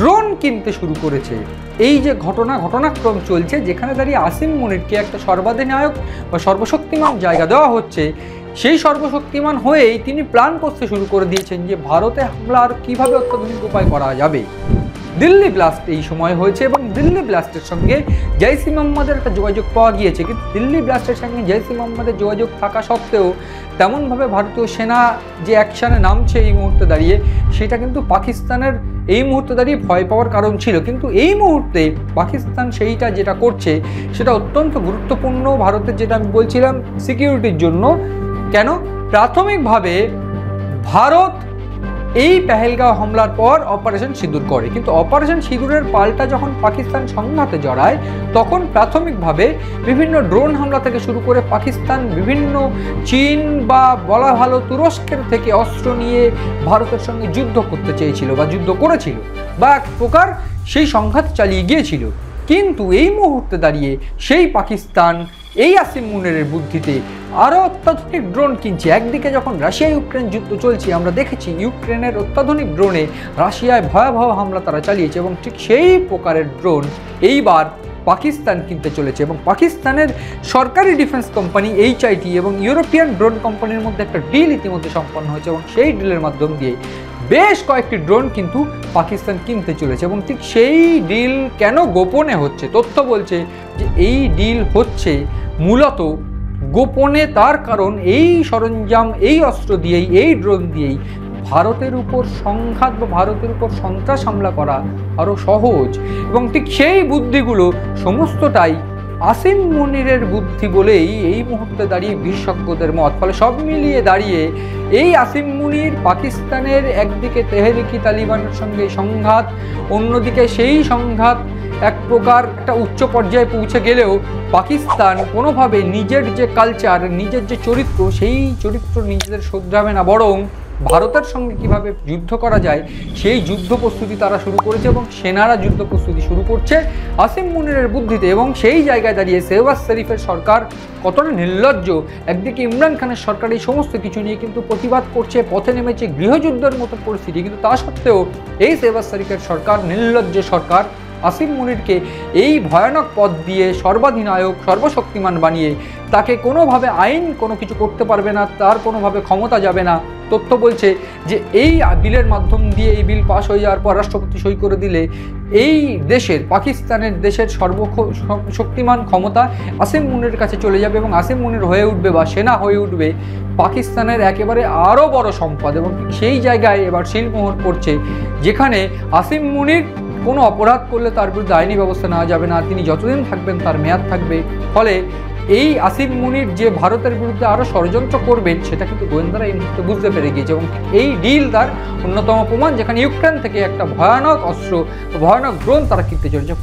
Drone কিনতে শুরু করেছে। এই যে ঘটনাক্রম চলছে, যেখানে দাঁড়িয়ে আসিম মুনিরকে একটা সর্বাধিনায়ক বা সর্বশক্তিমান জায়গা দেওয়া হচ্ছে, সেই সর্বশক্তিমান হয়েই তিনি প্ল্যান করতে শুরু করে দিয়েছেন যে ভারতে হামলা আর কীভাবে অত্যাধুনিক উপায় করা যাবে। দিল্লি ব্লাস্ট এই সময় হয়েছে এবং দিল্লি ব্লাস্টের সঙ্গে জৈশ-ই মোহাম্মদের একটা যোগাযোগ পাওয়া গিয়েছে, কিন্তু দিল্লি ব্লাস্টের সঙ্গে জৈশ-ই মোহাম্মদের যোগাযোগ থাকা সত্ত্বেও তেমনভাবে ভারতীয় সেনা যে অ্যাকশানে নামছে এই মুহূর্তে দাঁড়িয়ে, সেটা কিন্তু পাকিস্তানের এই মুহূর্তে দাঁড়িয়ে ভয় পাওয়ার কারণ ছিল। কিন্তু এই মুহূর্তে পাকিস্তান সেইটা যেটা করছে সেটা অত্যন্ত গুরুত্বপূর্ণ ভারতের, যেটা আমি বলছিলাম, সিকিউরিটির জন্য। কেন? প্রাথমিকভাবে ভারত এই পেহেলগাঁও হামলার পর অপারেশন সিঁদুর করে, কিন্তু অপারেশন সিঁদুরের পাল্টা যখন পাকিস্তান সংঘাতে জড়ায়, তখন প্রাথমিকভাবে বিভিন্ন ড্রোন হামলা থেকে শুরু করে পাকিস্তান বিভিন্ন চীন বা বলা ভালো তুরস্কের থেকে অস্ত্র নিয়ে ভারতের সঙ্গে যুদ্ধ করতে চেয়েছিল বা যুদ্ধ করেছিল বা এক প্রকার সেই সংঘাত চালিয়ে গিয়েছিল। কিন্তু এই মুহূর্তে দাঁড়িয়ে সেই পাকিস্তান এই আসিম মুনিরের বুদ্ধিতে আরও অত্যাধুনিক ড্রোন কিনছে। একদিকে যখন রাশিয়া ইউক্রেন যুদ্ধ চলছে, আমরা দেখেছি ইউক্রেনের অত্যাধুনিক ড্রোনে রাশিয়ায় ভয়াবহ হামলা তারা চালিয়েছে, এবং ঠিক সেই প্রকারের ড্রোন এইবার পাকিস্তান কিনতে চলেছে। এবং পাকিস্তানের সরকারি ডিফেন্স কোম্পানি HIT এবং ইউরোপিয়ান ড্রোন কোম্পানির মধ্যে একটা ডিল ইতিমধ্যে সম্পন্ন হয়েছে, এবং সেই ডিলের মাধ্যম দিয়ে বেশ কয়েকটি ড্রোন কিন্তু পাকিস্তান কিনতে চলেছে। এবং ঠিক সেই ডিল কেন গোপনে হচ্ছে? তথ্য বলছে যে এই ডিল হচ্ছে মূলত গোপনে, তার কারণ এই সরঞ্জাম, এই অস্ত্র দিয়েই, এই ড্রোন দিয়েই ভারতের উপর সংঘাত বা ভারতের উপর সন্ত্রাস হামলা করা আরও সহজ। এবং ঠিক সেই বুদ্ধিগুলো সমস্তটাই আসিম মুনিরের বুদ্ধি বলেই এই মুহূর্তে দাঁড়িয়ে বিশেষজ্ঞদের মত। ফলে সব মিলিয়ে দাঁড়িয়ে এই আসিম মুনির পাকিস্তানের একদিকে তেহরিকি তালিবানের সঙ্গে সংঘাত, অন্যদিকে সেই সংঘাত এক প্রকার একটা উচ্চ পর্যায়ে পৌঁছে গেলেও পাকিস্তান কোনোভাবে নিজের যে কালচার, নিজের যে চরিত্র, সেই চরিত্র নিজেদের শোধরাবে না, বরং ভারতের সঙ্গে কিভাবে যুদ্ধ করা যায় সেই যুদ্ধ প্রস্তুতি তারা শুরু করেছে, এবং সেনারা যুদ্ধ প্রস্তুতি শুরু করছে আসিম মুনিরের বুদ্ধিতে। এবং সেই জায়গায় দাঁড়িয়ে শেহবাজ শরীফের সরকার কতটা নির্লজ্জ! একদিকে ইমরান খানের সরকার এই সমস্ত কিছু নিয়ে কিন্তু প্রতিবাদ করছে, পথে নেমেছে, গৃহযুদ্ধের মতো পরিস্থিতি, কিন্তু তা সত্ত্বেও এই শেহবাজ শরীফের সরকার, নির্লজ্জ সরকার, আসিম মুনিরকে এই ভয়ানক পদ দিয়ে সর্বাধিনায়ক, সর্বশক্তিমান বানিয়ে তাকে কোনোভাবে আইন কোনো কিছু করতে পারবে না, তার কোনোভাবে ক্ষমতা যাবে না। তথ্য বলছে যে এই বিলের মাধ্যম দিয়ে, এই বিল পাশ হয়ে যাওয়ার পর রাষ্ট্রপতি সই করে দিলে এই দেশের, পাকিস্তানের দেশের সর্বশক্তিমান ক্ষমতা আসিম মুনিরের কাছে চলে যাবে, এবং আসিম মুনির হয়ে উঠবে বা সেনা হয়ে উঠবে পাকিস্তানের একেবারে আরও বড় সম্পদ। এবং সেই জায়গায় এবার শিলমোহর পড়ছে, যেখানে আসিম মুনির কোনো অপরাধ করলে তার বিরুদ্ধে আইনি ব্যবস্থা নেওয়া যাবে না, তিনি যতদিন থাকবেন তার মেয়াদ থাকবে। ফলে এই আসিম মুনির যে ভারতের বিরুদ্ধে আরও ষড়যন্ত্র করবেন, সেটা কিন্তু গোয়েন্দারা এই মুহূর্তে বুঝতে পেরে গিয়েছে, এবং এই ডিল তার অন্যতম প্রমাণ, যেখানে ইউক্রেন থেকে একটা ভয়ানক অস্ত্র, ভয়ানক ড্রোন তারা কিনতে চলেছে।